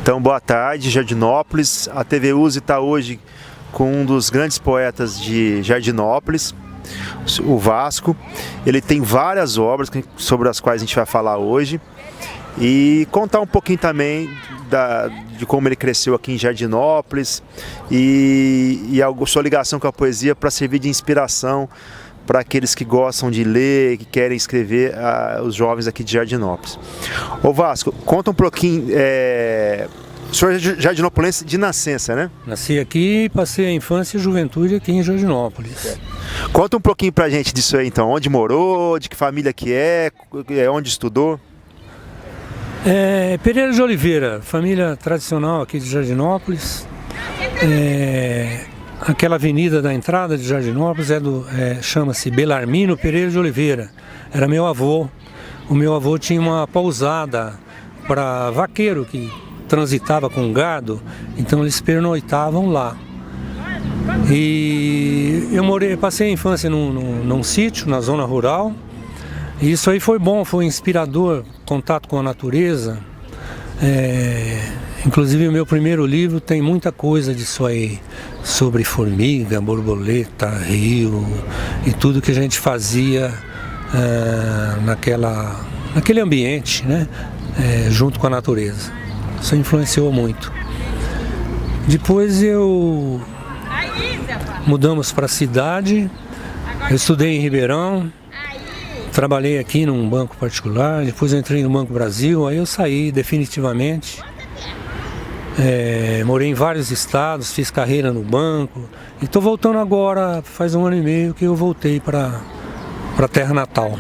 Então, boa tarde, Jardinópolis. A TV USE está hoje com um dos grandes poetas de Jardinópolis, o Vasco. Ele tem várias obras sobre as quais a gente vai falar hoje e contar um pouquinho também de como ele cresceu aqui em Jardinópolis e a sua ligação com a poesia para servir de inspiração para aqueles que gostam de ler, que querem escrever, os jovens aqui de Jardinópolis. Ô Vasco, conta um pouquinho, o senhor é jardinopolense de nascença, né? Nasci aqui e passei a infância e a juventude aqui em Jardinópolis. Conta um pouquinho pra gente disso aí então, onde morou, de que família que onde estudou? Pereira de Oliveira, família tradicional aqui de Jardinópolis. Aquela avenida da entrada de Jardinópolis chama-se Belarmino Pereira de Oliveira. Era meu avô. O meu avô tinha uma pousada para vaqueiro que transitava com gado, então eles pernoitavam lá. E eu passei a infância num sítio, na zona rural. E isso aí foi bom, foi inspirador, contato com a natureza. Inclusive o meu primeiro livro tem muita coisa disso aí, sobre formiga, borboleta, rio e tudo que a gente fazia naquele ambiente, né? Junto com a natureza. Isso influenciou muito. Depois mudamos para a cidade, eu estudei em Ribeirão, trabalhei aqui num banco particular, depois eu entrei no Banco Brasil, aí eu saí definitivamente. Morei em vários estados, fiz carreira no banco e estou voltando agora, faz 1 ano e meio que eu voltei para a terra natal.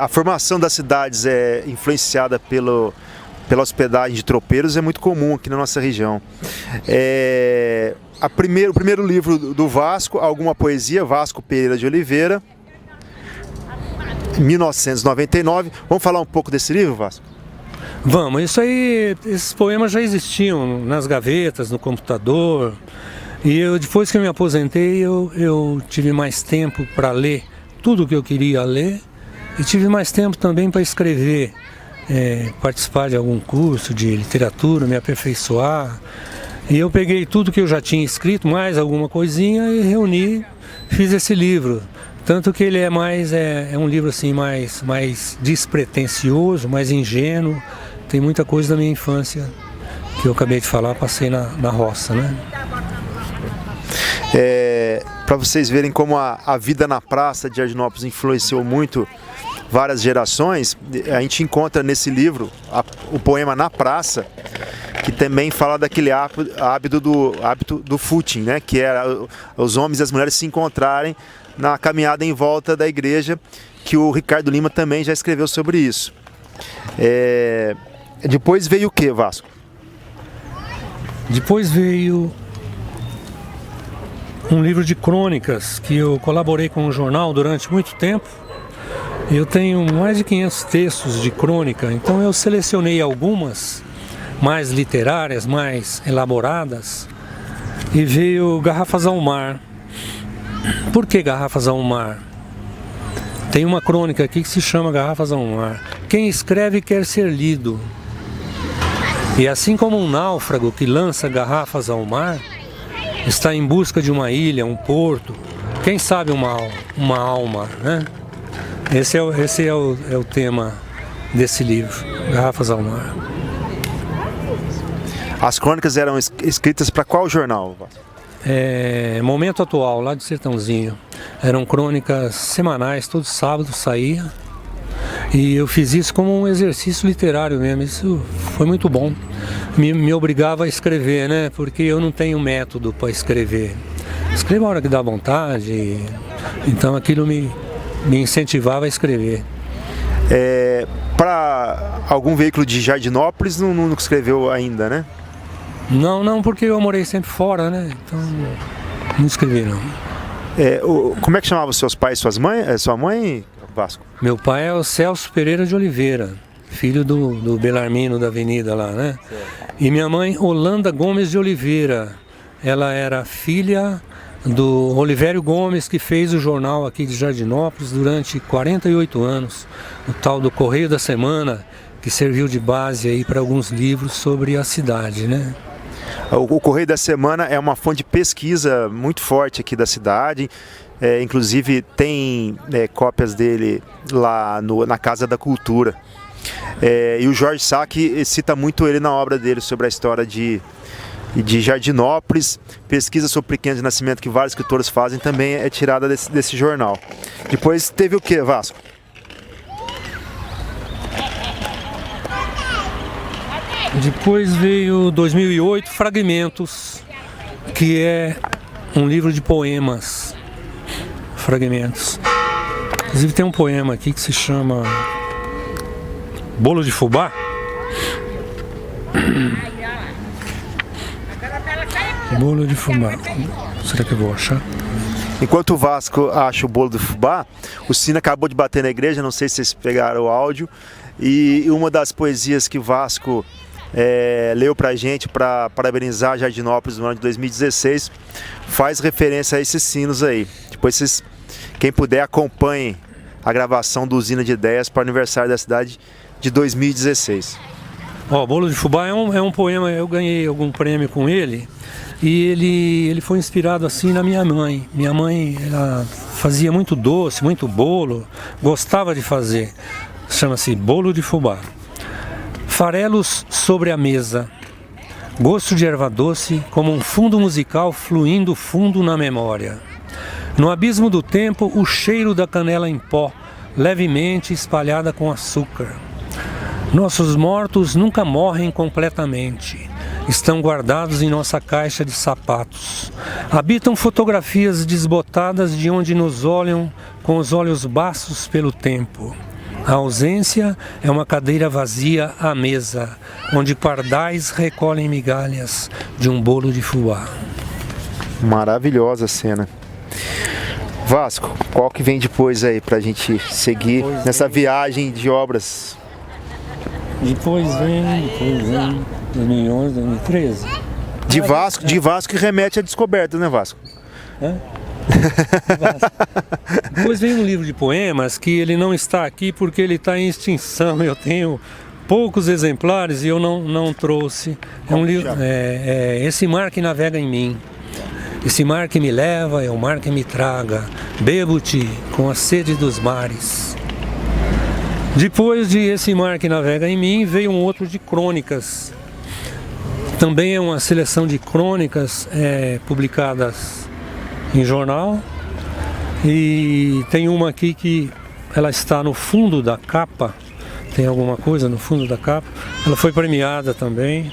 A formação das cidades é influenciada pela hospedagem de tropeiros, é muito comum aqui na nossa região. O primeiro livro do Vasco, alguma poesia, Vasco Pereira de Oliveira, 1999. Vamos falar um pouco desse livro, Vasco? Vamos, esses poemas já existiam nas gavetas, no computador. E depois que eu me aposentei, eu tive mais tempo para ler tudo o que eu queria ler e tive mais tempo também para escrever. Participar de algum curso de literatura, me aperfeiçoar. E eu peguei tudo que eu já tinha escrito, mais alguma coisinha, e reuni, fiz esse livro. Tanto que ele é um livro assim mais despretensioso, mais ingênuo. Tem muita coisa da minha infância que eu acabei de falar, passei na roça, né? Para vocês verem como a vida na praça de Jardinópolis influenciou muito várias gerações, a gente encontra nesse livro o poema Na Praça, que também fala daquele hábito do footing, né? Que era os homens e as mulheres se encontrarem na caminhada em volta da igreja, que o Ricardo Lima também já escreveu sobre isso. Depois veio o que, Vasco? Depois veio um livro de crônicas, que eu colaborei com o jornal durante muito tempo. Eu tenho mais de 500 textos de crônica, então eu selecionei algumas mais literárias, mais elaboradas, e veio Garrafas ao Mar. Por que Garrafas ao Mar? Tem uma crônica aqui que se chama Garrafas ao Mar. Quem escreve quer ser lido. E assim como um náufrago que lança garrafas ao mar, está em busca de uma ilha, um porto, quem sabe uma alma, né? Esse é o tema desse livro, Garrafas ao Mar. As crônicas eram escritas para qual jornal? Momento Atual, lá de Sertãozinho. Eram crônicas semanais, todo sábado saía. E eu fiz isso como um exercício literário mesmo, isso foi muito bom. Me obrigava a escrever, né? Porque eu não tenho método para escrever. Escrevo a hora que dá vontade, então aquilo me incentivava a escrever. Para algum veículo de Jardinópolis não escreveu ainda, né? Não, porque eu morei sempre fora, né? Então não escrevi não. Como é que chamavam seus pais e sua mãe, Vasco? Meu pai é o Celso Pereira de Oliveira, filho do Belarmino da avenida lá, né? Certo. E minha mãe, Holanda Gomes de Oliveira. Ela era filha do Olivério Gomes, que fez o jornal aqui de Jardinópolis durante 48 anos, o tal do Correio da Semana, que serviu de base aí para alguns livros sobre a cidade, né? O Correio da Semana é uma fonte de pesquisa muito forte aqui da cidade. Inclusive tem cópias dele lá na Casa da Cultura. E o Jorge Sack cita muito ele na obra dele sobre a história de Jardinópolis. Pesquisa sobre pequenos de nascimento que vários escritores fazem também é tirada desse jornal. Depois teve o que, Vasco? Depois veio 2008, Fragmentos, que é um livro de poemas. Fragmentos. Inclusive tem um poema aqui que se chama Bolo de Fubá. Bolo de Fubá. Será que eu vou achar? Enquanto o Vasco acha o Bolo de Fubá, o sino acabou de bater na igreja, não sei se vocês pegaram o áudio, e uma das poesias que o Vasco leu pra gente para parabenizar Jardinópolis no ano de 2016 faz referência a esses sinos aí. Depois vocês, quem puder, acompanhem a gravação do Usina de Ideias para o aniversário da cidade de 2016. Bolo de Fubá é um poema, eu ganhei algum prêmio com ele, e ele foi inspirado assim na minha mãe. Minha mãe, ela fazia muito doce, muito bolo, gostava de fazer. Chama-se Bolo de Fubá. Farelos sobre a mesa, gosto de erva doce como um fundo musical fluindo fundo na memória. No abismo do tempo, o cheiro da canela em pó, levemente espalhada com açúcar. Nossos mortos nunca morrem completamente. Estão guardados em nossa caixa de sapatos. Habitam fotografias desbotadas de onde nos olham com os olhos baços pelo tempo. A ausência é uma cadeira vazia à mesa, onde pardais recolhem migalhas de um bolo de fubá. Maravilhosa cena. Vasco, qual que vem depois aí pra gente seguir nessa viagem de obras? Depois vem 2011, 2013. De Vasco que remete à descoberta, né, Vasco? Depois vem um livro de poemas que ele não está aqui porque ele está em extinção. Eu tenho poucos exemplares e eu não trouxe. É um livro, Esse Mar que Navega em Mim. Esse mar que me leva é o mar que me traga. Bebo-te com a sede dos mares. Depois de Esse Mar que Navega em Mim, veio um outro de crônicas. Também é uma seleção de crônicas publicadas em jornal. E tem uma aqui que ela está no fundo da capa. Tem alguma coisa no fundo da capa. Ela foi premiada também.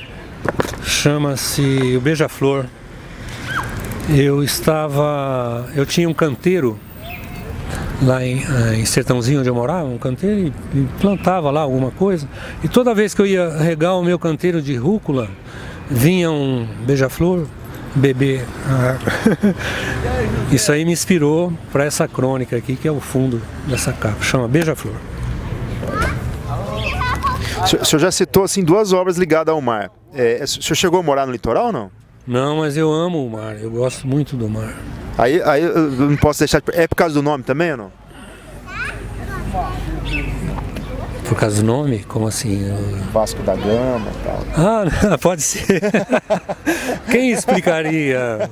Chama-se O Beija-Flor. Eu tinha um canteiro lá em Sertãozinho, onde eu morava, um canteiro, e plantava lá alguma coisa. E toda vez que eu ia regar o meu canteiro de rúcula, vinha um beija-flor beber a água. Isso aí me inspirou para essa crônica aqui, que é o fundo dessa capa. Chama Beija-Flor. O senhor já citou assim, duas obras ligadas ao mar. O senhor chegou a morar no litoral ou não? Não, mas eu amo o mar, eu gosto muito do mar. Aí eu não posso deixar... É por causa do nome também ou não? Por causa do nome? Como assim? Vasco da Gama e tal. Ah, pode ser. Quem explicaria?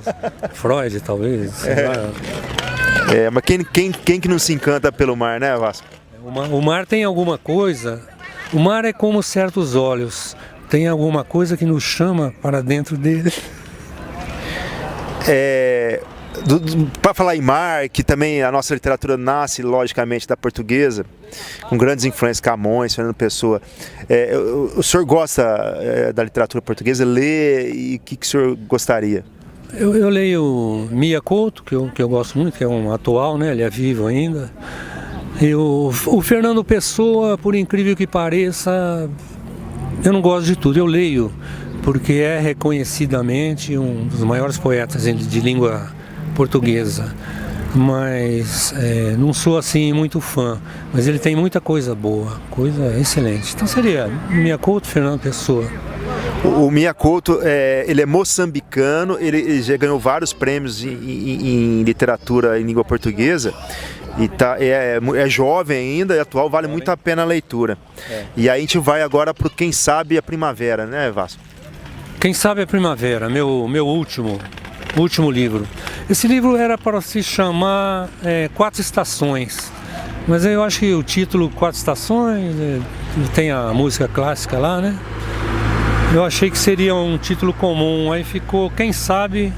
Freud, talvez. Mas quem que não se encanta pelo mar, né, Vasco? O mar tem alguma coisa. O mar é como certos olhos. Tem alguma coisa que nos chama para dentro dele. Para falar em mar, que também a nossa literatura nasce, logicamente, da portuguesa, com grandes influências, Camões, Fernando Pessoa. O senhor gosta da literatura portuguesa? Lê e o que o senhor gostaria? Eu leio Mia Couto, que eu gosto muito, que é um atual, né? Ele é vivo ainda. E o Fernando Pessoa, por incrível que pareça, eu não gosto de tudo. Eu leio porque é reconhecidamente um dos maiores poetas de língua portuguesa, mas não sou assim muito fã, mas ele tem muita coisa boa, coisa excelente. Então seria Mia Couto, Fernando Pessoa. O Mia Couto, ele é moçambicano, ele já ganhou vários prêmios em literatura em língua portuguesa. E é jovem ainda, é atual, vale muito a pena a leitura. E aí a gente vai agora para Quem Sabe a Primavera, né, Vasco? Quem Sabe a Primavera, meu último livro. Esse livro era para se chamar Quatro Estações, mas eu acho que o título Quatro Estações, tem a música clássica lá, né? Eu achei que seria um título comum, aí ficou Quem Sabe.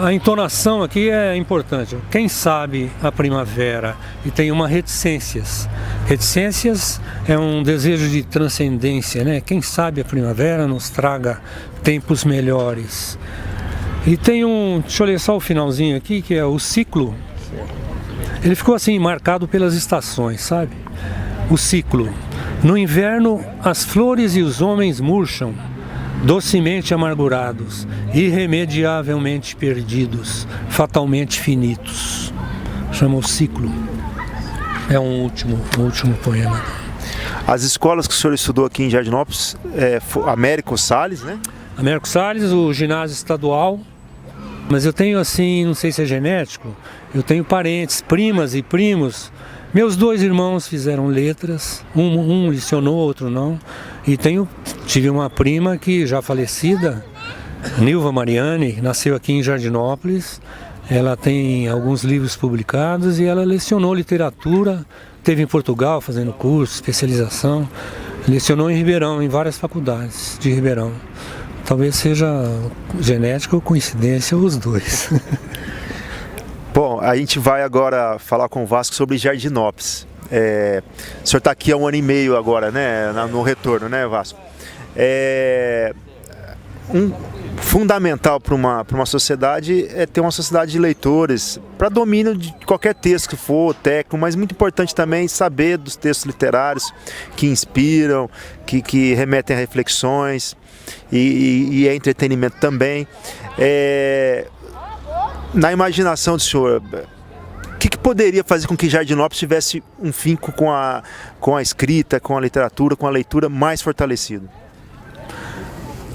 A entonação aqui é importante. Quem sabe a primavera, e tem uma reticências. Reticências é um desejo de transcendência, né? Quem sabe a primavera nos traga tempos melhores. E tem deixa eu ler só o finalzinho aqui, que é o ciclo. Ele ficou assim, marcado pelas estações, sabe? O ciclo. No inverno, as flores e os homens murcham, docemente amargurados, irremediavelmente perdidos, fatalmente finitos. Chama o ciclo. É um último poema. As escolas que o senhor estudou aqui em Jardinópolis, Américo Salles, né? Américo Salles, o ginásio estadual. Mas eu tenho assim, não sei se é genético, eu tenho parentes, primas e primos. Meus dois irmãos fizeram letras, um lecionou, outro não. E tive uma prima que já falecida, Nilva Mariani, nasceu aqui em Jardinópolis. Ela tem alguns livros publicados e ela lecionou literatura, esteve em Portugal fazendo curso, especialização. Lecionou em Ribeirão, em várias faculdades de Ribeirão. Talvez seja genética ou coincidência, os dois. Bom, a gente vai agora falar com o Vasco sobre Jardinópolis. O senhor está aqui há 1 ano e meio agora, né, no retorno, né, Vasco? Fundamental para uma sociedade é ter uma sociedade de leitores, para domínio de qualquer texto que for, técnico, mas muito importante também saber dos textos literários que inspiram, que remetem a reflexões e é entretenimento também. Na imaginação do senhor, o que poderia fazer com que Jardinópolis tivesse um finco com a escrita, com a literatura, com a leitura mais fortalecido?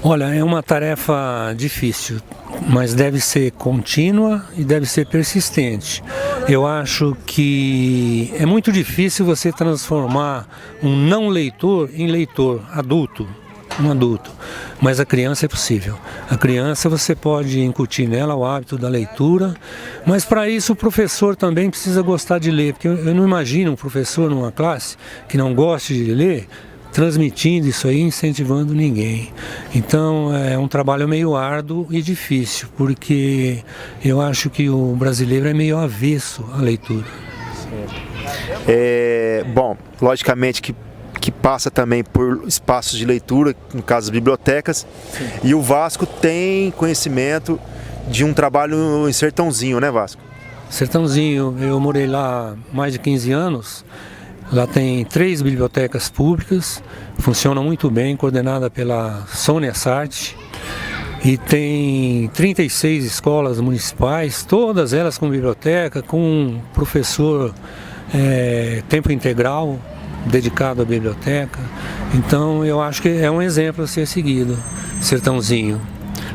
Olha, é uma tarefa difícil, mas deve ser contínua e deve ser persistente. Eu acho que é muito difícil você transformar um não leitor em leitor adulto. Um adulto, mas a criança é possível. A criança você pode incutir nela o hábito da leitura, mas para isso o professor também precisa gostar de ler, porque eu não imagino um professor numa classe que não goste de ler, transmitindo isso aí, incentivando ninguém. Então é um trabalho meio árduo e difícil, porque eu acho que o brasileiro é meio avesso à leitura. Bom, logicamente que passa também por espaços de leitura, no caso das bibliotecas. Sim. E o Vasco tem conhecimento de um trabalho em Sertãozinho, né, Vasco? Sertãozinho, eu morei lá mais de 15 anos. Lá tem 3 bibliotecas públicas, funcionam muito bem, coordenada pela Sônia Sarti. E tem 36 escolas municipais, todas elas com biblioteca, com um professor tempo integral, dedicado à biblioteca. Então eu acho que é um exemplo a ser seguido, Sertãozinho.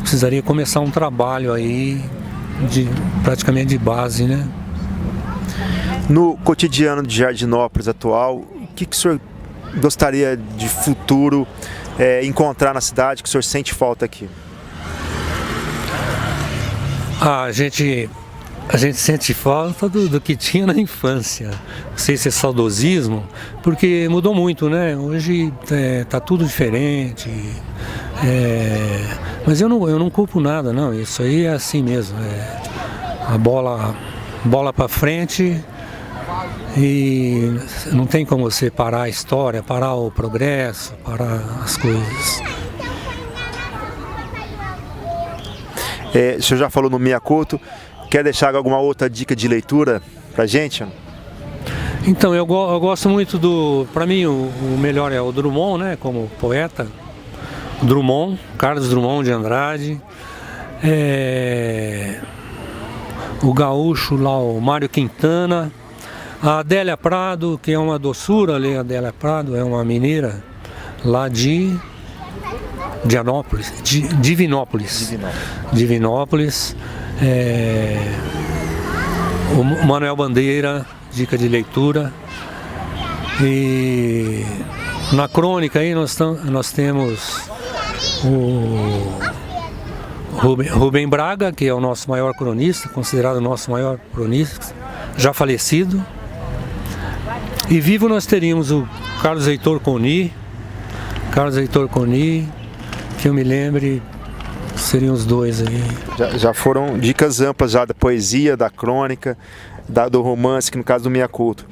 Precisaria começar um trabalho aí praticamente de base, né? No cotidiano de Jardinópolis atual, o que o senhor gostaria de futuro encontrar na cidade, que o senhor sente falta aqui? A gente sente falta do que tinha na infância. Não sei se é saudosismo, porque mudou muito, né? Hoje tá tudo diferente. Mas eu não culpo nada, não. Isso aí é assim mesmo. A bola para frente e não tem como você parar a história, parar o progresso, parar as coisas. O senhor já falou no Mia Couto. Quer deixar alguma outra dica de leitura pra gente? Então, eu gosto muito para mim o melhor é o Drummond, né, como poeta. Drummond, Carlos Drummond de Andrade. O gaúcho lá, o Mário Quintana. A Adélia Prado, que é uma doçura ler. A Adélia Prado é uma mineira lá de Divinópolis. o Manuel Bandeira, dica de leitura. E na crônica aí nós temos o Rubem Braga, que é o nosso maior cronista, considerado o nosso maior cronista, já falecido. E vivo nós teríamos o Carlos Heitor Coni, que eu me lembre, seriam os dois aí. Já foram dicas amplas já da poesia, da crônica, do romance, que no caso do Minha Culto.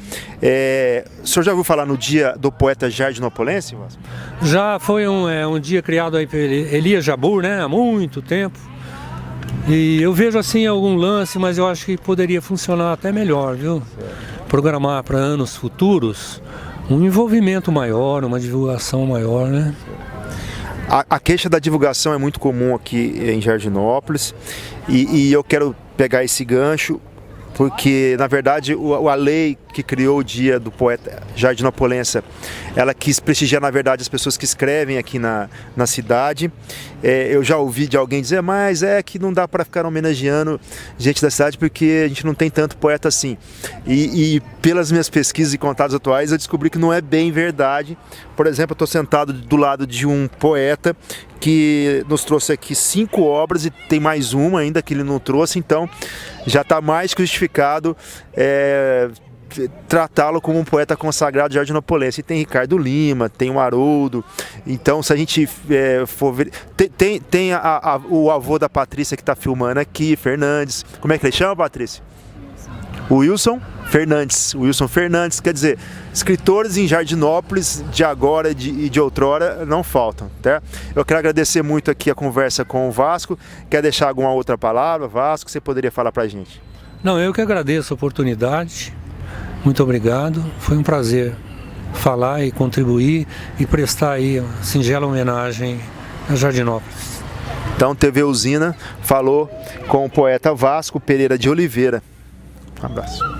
O senhor já ouviu falar no dia do poeta jardinopolense, Vasco? Já foi um dia criado aí pelo Elias Jabbour, né, há muito tempo. E eu vejo assim algum lance, mas eu acho que poderia funcionar até melhor, viu? Programar para anos futuros um envolvimento maior, uma divulgação maior, né? A queixa da divulgação é muito comum aqui em Jardinópolis e eu quero pegar esse gancho porque, na verdade, a lei que criou o dia do poeta jardinopolense, ela quis prestigiar, na verdade, as pessoas que escrevem aqui na cidade. Eu já ouvi de alguém dizer, mas é que não dá para ficar homenageando gente da cidade porque a gente não tem tanto poeta assim. E pelas minhas pesquisas e contatos atuais, eu descobri que não é bem verdade. Por exemplo, eu estou sentado do lado de um poeta que nos trouxe aqui 5 obras e tem mais uma ainda que ele não trouxe, então já está mais que justificado tratá-lo como um poeta consagrado jardinopolense. E tem Ricardo Lima, tem o Haroldo, então se a gente for ver, tem o avô da Patrícia que está filmando aqui, Fernandes. Como é que ele chama, Patrícia? O Wilson Fernandes, quer dizer, escritores em Jardinópolis de agora e de outrora não faltam, tá? Eu quero agradecer muito aqui a conversa com o Vasco. Quer deixar alguma outra palavra, Vasco, que você poderia falar pra gente? Não, eu que agradeço a oportunidade, muito obrigado, foi um prazer falar e contribuir e prestar aí uma singela homenagem a Jardinópolis. Então, TV Usina falou com o poeta Vasco Pereira de Oliveira. Um abraço.